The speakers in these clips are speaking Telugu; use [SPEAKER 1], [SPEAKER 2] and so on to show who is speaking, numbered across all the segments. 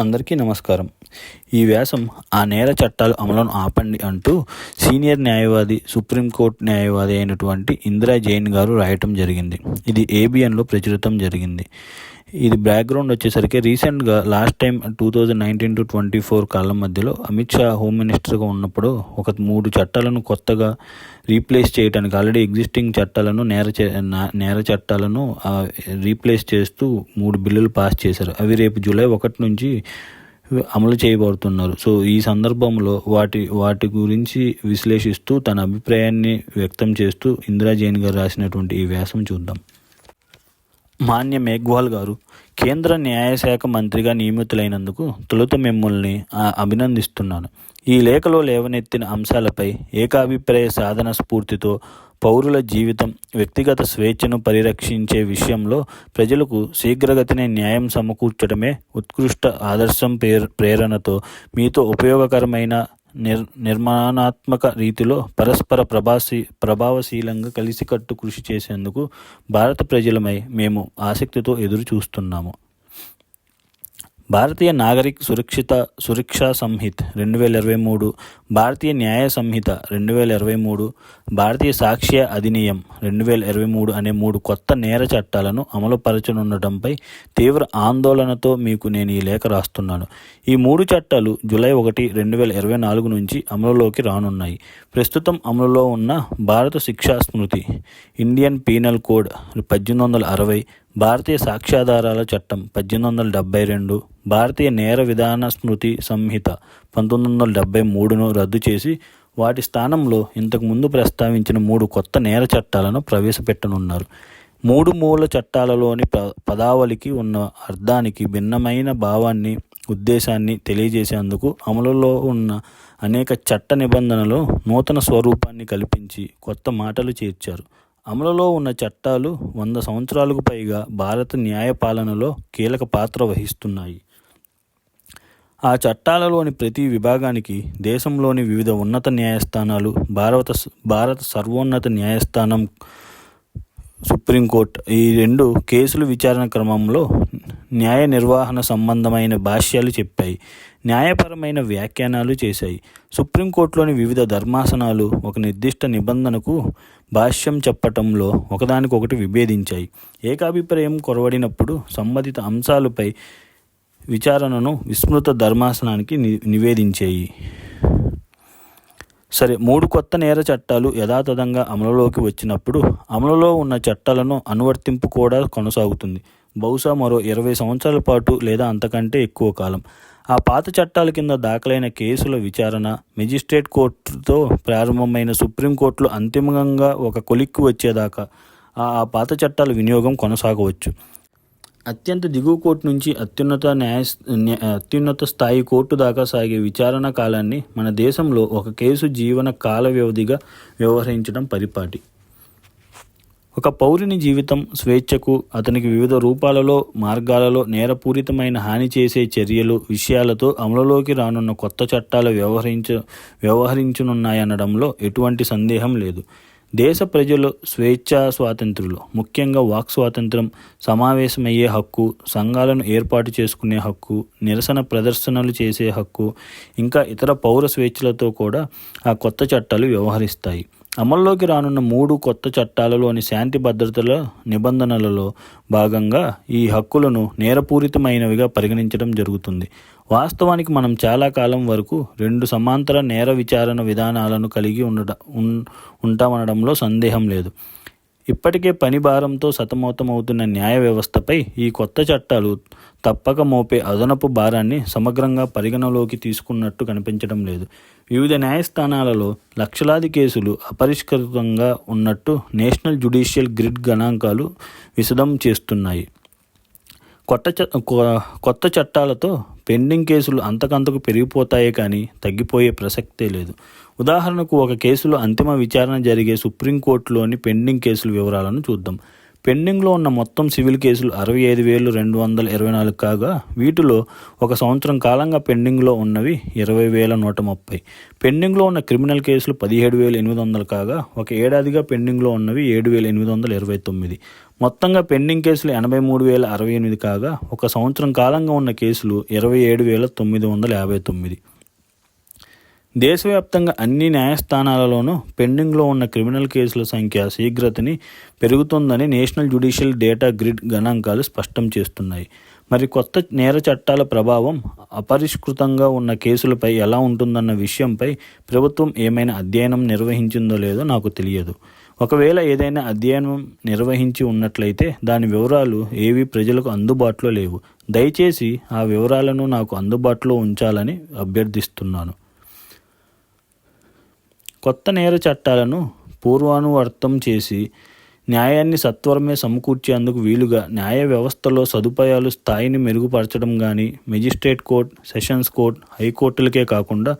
[SPEAKER 1] అందరికీ నమస్కారం. ఈ వ్యాసం ఆ నేర చట్టాలు అమలును ఆపండి అంటూ సీనియర్ న్యాయవాది, సుప్రీంకోర్టు న్యాయవాది అయినటువంటి ఇందిరా జైన్ గారు రాయటం జరిగింది. ఇది ABNలో ప్రచురితం జరిగింది. ఇది బ్యాక్గ్రౌండ్ వచ్చేసరికి రీసెంట్గా లాస్ట్ టైం 2019 to 24 కాలం మధ్యలో అమిత్ షా హోమ్ మినిస్టర్గా ఉన్నప్పుడు ఒక 3 చట్టాలను కొత్తగా రీప్లేస్ చేయడానికి ఆల్రెడీ ఎగ్జిస్టింగ్ చట్టాలను నేర చట్టాలను రీప్లేస్ చేస్తూ 3 బిల్లులు పాస్ చేశారు. అవి రేపు జూలై 1 నుంచి అమలు చేయబడుతున్నారు. సో ఈ సందర్భంలో వాటి గురించి విశ్లేషిస్తూ తన అభిప్రాయాన్ని వ్యక్తం చేస్తూ ఇందిరా జైన్ గారు రాసినటువంటి ఈ వ్యాసం చూద్దాం. మాన్య మేఘ్వాల్ గారు, కేంద్ర న్యాయశాఖ మంత్రిగా నియమితులైనందుకు తొలుత మిమ్మల్ని అభినందిస్తున్నాను. ఈ లేఖలో లేవనెత్తిన అంశాలపై ఏకాభిప్రాయ సాధన స్ఫూర్తితో పౌరుల జీవితం, వ్యక్తిగత స్వేచ్ఛను పరిరక్షించే విషయంలో ప్రజలకు శీఘ్రగతిన న్యాయం సమకూర్చడమే ఉత్కృష్ట ఆదర్శం ప్రేరణతో మీతో ఉపయోగకరమైన నిర్మాణాత్మక రీతిలో పరస్పర ప్రభావశీలంగా కలిసికట్టు కృషి చేసేందుకు భారత ప్రజలమై మేము ఆసక్తితో ఎదురు చూస్తున్నాము. భారతీయ నాగరిక సురక్షా సంహిత 2023, భారతీయ న్యాయ సంహిత 2023, భారతీయ సాక్ష్య అధినియం 2023 అనే 3 కొత్త నేర చట్టాలను అమలుపరచనుండటంపై తీవ్ర ఆందోళనతో మీకు నేను ఈ లేఖ రాస్తున్నాను. ఈ 3 చట్టాలు జూలై 1, 2024 నుంచి అమలులోకి రానున్నాయి. ప్రస్తుతం అమలులో ఉన్న భారత శిక్షా స్మృతి ఇండియన్ పీనల్ కోడ్ 1860, భారతీయ సాక్ష్యాధారాల చట్టం 1872, భారతీయ నేర విధాన స్మృతి సంహిత 1973ను రద్దు చేసి వాటి స్థానంలో ఇంతకుముందు ప్రస్తావించిన 3 కొత్త నేర చట్టాలను ప్రవేశపెట్టనున్నారు. 3 మూల చట్టాలలోని పదావళికి ఉన్న అర్థానికి భిన్నమైన భావాన్ని, ఉద్దేశాన్ని తెలియజేసేందుకు అమలులో ఉన్న అనేక చట్ట నిబంధనలు నూతన స్వరూపాన్ని కల్పించి కొత్త మాటలు చేర్చారు. అమలులో ఉన్న చట్టాలు 100 సంవత్సరాలకు పైగా భారత న్యాయపాలనలో కీలక పాత్ర వహిస్తున్నాయి. ఆ చట్టాలలోని ప్రతి విభాగానికి దేశంలోని వివిధ ఉన్నత న్యాయస్థానాలు, భారత సర్వోన్నత న్యాయస్థానం సుప్రీంకోర్టు ఈ 2 కేసులు విచారణ క్రమంలో న్యాయ నిర్వహణ సంబంధమైన భాష్యాలు చెప్పాయి, న్యాయపరమైన వ్యాఖ్యానాలు చేశాయి. సుప్రీంకోర్టులోని వివిధ ధర్మాసనాలు ఒక నిర్దిష్ట నిబంధనకు భాష్యం చెప్పటంలో ఒకదానికొకటి విభేదించాయి. ఏకాభిప్రాయం కొరవడినప్పుడు సంబంధిత అంశాలపై విచారణను విస్తృత ధర్మాసనానికి నివేదించాయి. సరే, 3 కొత్త నేర చట్టాలు యథాతథంగా అమలులోకి వచ్చినప్పుడు అమలులో ఉన్న చట్టాలను అనువర్తింపు కూడా కొనసాగుతుంది. బహుశా మరో 20 సంవత్సరాల పాటు లేదా అంతకంటే ఎక్కువ కాలం. ఆ పాత చట్టాల కింద దాఖలైన కేసుల విచారణ మెజిస్ట్రేట్ కోర్టుతో ప్రారంభమైన సుప్రీంకోర్టులో అంతిమంగా ఒక కొలిక్కి వచ్చేదాకా ఆ పాత చట్టాల వినియోగం కొనసాగవచ్చు. అత్యంత దిగువ కోర్టు నుంచి అత్యున్నత స్థాయి కోర్టు దాకా సాగే విచారణ కాలాన్ని మన దేశంలో ఒక కేసు జీవన కాల వ్యవధిగా వ్యవహరించడం పరిపాటి. ఒక పౌరుని జీవితం, స్వేచ్ఛకు అతనికి వివిధ రూపాలలో, మార్గాలలో నేరపూరితమైన హాని చేసే చర్యలు, విషయాలతో అమలులోకి రానున్న కొత్త చట్టాలు వ్యవహరించనున్నాయనడంలో ఎటువంటి సందేహం లేదు. దేశ ప్రజలు స్వేచ్ఛా స్వాతంత్రులు, ముఖ్యంగా వాక్ స్వాతంత్రం, సమావేశమయ్యే హక్కు, సంఘాలను ఏర్పాటు చేసుకునే హక్కు, నిరసన ప్రదర్శనలు చేసే హక్కు, ఇంకా ఇతర పౌర స్వేచ్ఛలతో కూడా ఆ కొత్త చట్టాలు వ్యవహరిస్తాయి. అమల్లోకి రానున్న 3 కొత్త చట్టాలలోని శాంతి భద్రతల నిబంధనలలో భాగంగా ఈ హక్కులను నేరపూరితమైనవిగా పరిగణించడం జరుగుతుంది. వాస్తవానికి మనం చాలా కాలం వరకు 2 సమాంతర నేర విచారణ విధానాలను కలిగి ఉంటామనడంలో సందేహం లేదు. ఇప్పటికే పని భారంతో సతమతమవుతున్న న్యాయ వ్యవస్థపై ఈ కొత్త చట్టాలు తప్పక మోపే అదనపు భారాన్ని సమగ్రంగా పరిగణలోకి తీసుకున్నట్టు కనిపించడం లేదు. వివిధ న్యాయస్థానాలలో లక్షలాది కేసులు అపరిష్కృతంగా ఉన్నట్టు నేషనల్ జ్యుడిషియల్ గ్రిడ్ గణాంకాలు విశదం చేస్తున్నాయి. కొత్త చట్టాలతో పెండింగ్ కేసులు అంతకంతకు పెరిగిపోతాయే కానీ తగ్గిపోయే ప్రసక్తే లేదు. ఉదాహరణకు, ఒక కేసులో అంతిమ విచారణ జరిగే సుప్రీంకోర్టులోని పెండింగ్ కేసుల వివరాలను చూద్దాం. పెండింగ్లో ఉన్న మొత్తం సివిల్ కేసులు 65,224 కాగా వీటిలో 1 సంవత్సరం కాలంగా పెండింగ్లో ఉన్నవి 20,130. పెండింగ్లో ఉన్న క్రిమినల్ కేసులు 17,800 కాగా 1 ఏడాదిగా పెండింగ్లో ఉన్నవి 7,829. మొత్తంగా పెండింగ్ కేసులు 83,068 కాగా 1 సంవత్సరం కాలంగా ఉన్న కేసులు 27,959. దేశవ్యాప్తంగా అన్ని న్యాయస్థానాలలోనూ పెండింగ్లో ఉన్న క్రిమినల్ కేసుల సంఖ్య శీఘ్రతని పెరుగుతుందని నేషనల్ జ్యుడిషియల్ డేటా గ్రిడ్ గణాంకాలు స్పష్టం చేస్తున్నాయి. మరి కొత్త నేర చట్టాల ప్రభావం అపరిష్కృతంగా ఉన్న కేసులపై ఎలా ఉంటుందన్న విషయంపై ప్రభుత్వం ఏమైనా అధ్యయనం నిర్వహించిందో లేదో నాకు తెలియదు. ఒకవేళ ఏదైనా అధ్యయనం నిర్వహించి ఉన్నట్లయితే దాని వివరాలు ఏవి ప్రజలకు అందుబాటులో లేవు. దయచేసి ఆ వివరాలను నాకు అందుబాటులో ఉంచాలని అభ్యర్థిస్తున్నాను. కొత్త నేర చట్టాలను పూర్వానువర్తం చేసి న్యాయాన్ని సత్వరమే సమకూర్చేందుకు వీలుగా న్యాయ వ్యవస్థలో సదుపాయాలు స్థాయిని మెరుగుపరచడం కానీ మెజిస్ట్రేట్ కోర్ట్, సెషన్స్ కోర్ట్, హైకోర్టులకే కాకుండా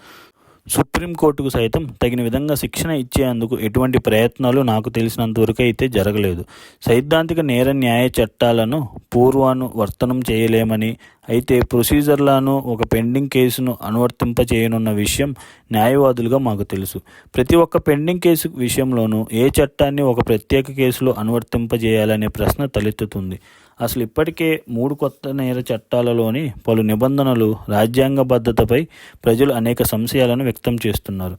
[SPEAKER 1] సుప్రీంకోర్టుకు సైతం తగిన విధంగా శిక్షణ ఇచ్చేందుకు ఎటువంటి ప్రయత్నాలు నాకు తెలిసినంతవరకు అయితే జరగలేదు. సైద్ధాంతిక నేర న్యాయ చట్టాలను పూర్వానువర్తనం చేయలేమని, అయితే ప్రొసీజర్లను ఒక పెండింగ్ కేసును అనువర్తింపచేయనున్న విషయం న్యాయవాదులుగా మాకు తెలుసు. ప్రతి ఒక్క పెండింగ్ కేసు విషయంలోనూ ఏ చట్టాన్ని ఒక ప్రత్యేక కేసులో అనువర్తింపజేయాలనే ప్రశ్న తలెత్తుతుంది. అసలు ఇప్పటికే 3 కొత్త నేర చట్టాలలోని పలు నిబంధనలు రాజ్యాంగబద్ధతపై ప్రజలు అనేక సంశయాలను వ్యక్తం చేస్తున్నారు.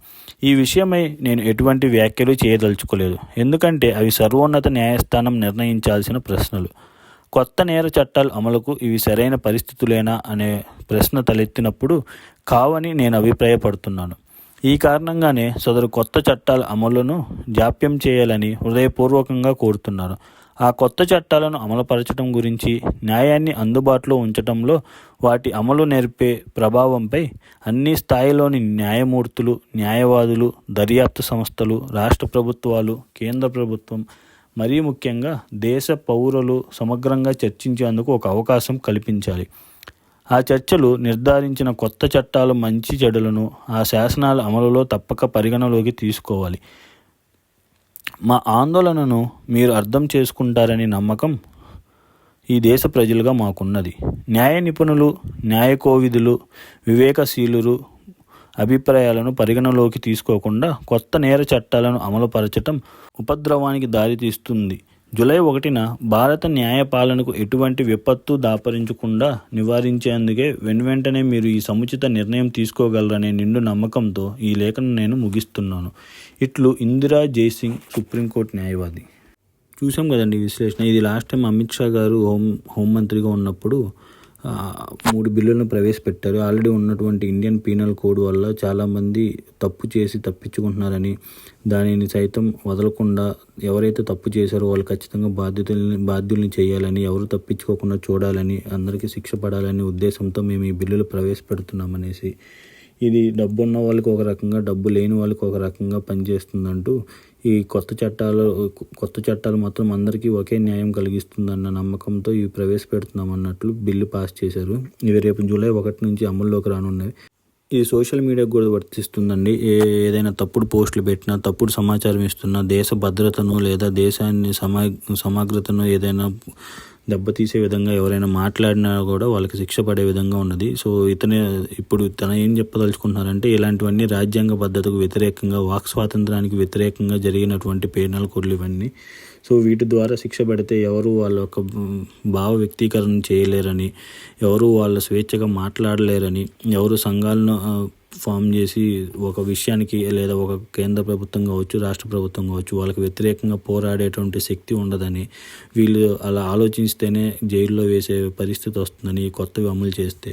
[SPEAKER 1] ఈ విషయమై నేను ఎటువంటి వ్యాఖ్యలు చేయదలుచుకోలేదు, ఎందుకంటే అవి సర్వోన్నత న్యాయస్థానం నిర్ణయించాల్సిన ప్రశ్నలు. కొత్త నేర చట్టాల అమలుకు ఇవి సరైన పరిస్థితులేనా అనే ప్రశ్న తలెత్తినప్పుడు కావని నేను అభిప్రాయపడుతున్నాను. ఈ కారణంగానే సదరు కొత్త చట్టాల అమలును జాప్యం చేయాలని హృదయపూర్వకంగా కోరుతున్నాను. ఆ కొత్త చట్టాలను అమలుపరచడం గురించి, న్యాయాన్ని అందుబాటులో ఉంచడంలో వాటి అమలు నేర్పే ప్రభావంపై అన్ని స్థాయిలోని న్యాయమూర్తులు, న్యాయవాదులు, దర్యాప్తు సంస్థలు, రాష్ట్ర ప్రభుత్వాలు, కేంద్ర ప్రభుత్వం, మరీ ముఖ్యంగా దేశ పౌరులు సమగ్రంగా చర్చించేందుకు ఒక అవకాశం కల్పించాలి. ఆ చర్చలు నిర్ధారించిన కొత్త చట్టాల మంచి చెడులను ఆ శాసనాల అమలులో తప్పక పరిగణలోకి తీసుకోవాలి. మా ఆందోళనను మీరు అర్థం చేసుకుంటారని నమ్మకం ఈ దేశ ప్రజలుగా మాకున్నది. న్యాయ నిపుణులు, న్యాయకోవిదులు, వివేకశీలురు అభిప్రాయాలను పరిగణలోకి తీసుకోకుండా కొత్త నేర చట్టాలను అమలుపరచటం ఉపద్రవానికి దారితీస్తుంది. జూలై 1న భారత న్యాయపాలనకు ఎటువంటి విపత్తు దాపరించకుండా నివారించేందుకే వెంటనే మీరు ఈ సముచిత నిర్ణయం తీసుకోగలరనే నిండు నమ్మకంతో ఈ లేఖను నేను ముగిస్తున్నాను. ఇట్లు ఇందిరా జైసింగ్, సుప్రీంకోర్టు న్యాయవాది. చూసాం కదండి విశ్లేషణ. ఇది లాస్ట్ టైం అమిత్ షా గారు హోంమంత్రిగా ఉన్నప్పుడు 3 బిల్లులను ప్రవేశపెట్టారు. ఆల్రెడీ ఉన్నటువంటి ఇండియన్ పీనల్ కోడ్ వల్ల చాలామంది తప్పు చేసి తప్పించుకుంటున్నారని, దానిని సైతం వదలకుండా ఎవరైతే తప్పు చేశారో వాళ్ళు ఖచ్చితంగా బాధ్యుల్ని చేయాలని, ఎవరు తప్పించుకోకుండా చూడాలని, అందరికీ శిక్ష పడాలని ఉద్దేశంతో మేము ఈ బిల్లులు ప్రవేశపెడుతున్నామనేసి, ఇది డబ్బు ఉన్న వాళ్ళకి ఒక రకంగా, డబ్బు లేని వాళ్ళకి ఒక రకంగా పనిచేస్తుందంటూ ఈ కొత్త చట్టాలు మాత్రం అందరికీ ఒకే న్యాయం కలిగిస్తుందన్న నమ్మకంతో ఇవి ప్రవేశపెడుతున్నామన్నట్లు బిల్లు పాస్ చేశారు. ఇవి రేపు జూలై 1 నుంచి అమల్లోకి రానున్నవి. ఇది సోషల్ మీడియాకు కూడా వర్తిస్తుందండి. ఏదైనా తప్పుడు పోస్టులు పెట్టినా, తప్పుడు సమాచారం ఇస్తున్నా, దేశ భద్రతను లేదా దేశాన్ని సమగ్రతను ఏదైనా దెబ్బతీసే విధంగా ఎవరైనా మాట్లాడినా కూడా వాళ్ళకి శిక్ష పడే విధంగా ఉన్నది. సో ఇప్పుడు తన ఏం చెప్పదలుచుకుంటున్నారంటే, ఇలాంటివన్నీ రాజ్యాంగ పద్ధతికి వ్యతిరేకంగా, వాక్ స్వాతంత్రానికి వ్యతిరేకంగా జరిగినటువంటి పీనల్ కోడ్లు ఇవన్నీ. సో వీటి ద్వారా శిక్ష పడితే ఎవరు వాళ్ళ యొక్క భావ వ్యక్తీకరణ చేయలేరని, ఎవరు వాళ్ళ స్వేచ్ఛగా మాట్లాడలేరని, ఎవరు సంఘాలను ఫామ్ చేసి ఒక విషయానికి లేదా ఒక కేంద్ర ప్రభుత్వం కావచ్చు, రాష్ట్ర ప్రభుత్వం కావచ్చు, వాళ్ళకి వ్యతిరేకంగా పోరాడేటువంటి శక్తి ఉండదని, వీళ్ళు అలా ఆలోచిస్తేనే జైల్లో వేసే పరిస్థితి వస్తుందని కొత్తవి అమలు చేస్తే.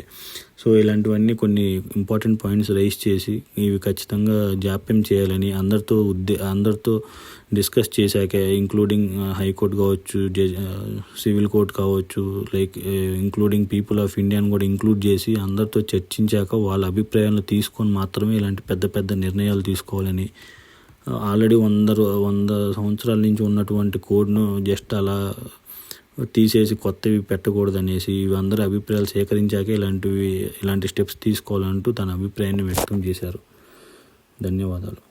[SPEAKER 1] సో ఇలాంటివన్నీ కొన్ని ఇంపార్టెంట్ పాయింట్స్ రైజ్ చేసి ఇవి ఖచ్చితంగా జాప్యం చేయాలని అందరితో డిస్కస్ చేశాక, ఇంక్లూడింగ్ హైకోర్టు కావచ్చు, సివిల్ కోర్ట్ కావచ్చు, ఇంక్లూడింగ్ పీపుల్ ఆఫ్ ఇండియాని కూడా ఇంక్లూడ్ చేసి అందరితో చర్చించాక వాళ్ళ అభిప్రాయాలను తీసుకొని మాత్రమే ఇలాంటి పెద్ద నిర్ణయాలు తీసుకోవాలని, ఆల్రెడీ 100 సంవత్సరాల నుంచి ఉన్నటువంటి కోడ్ను జస్ట్ అలా తీసేసి కొత్తవి పెట్టకూడదనేసి ఇవి అందరి అభిప్రాయాలు సేకరించాక ఇలాంటి స్టెప్స్ తీసుకోవాలంటూ తన అభిప్రాయాన్ని వ్యక్తం చేశారు. ధన్యవాదాలు.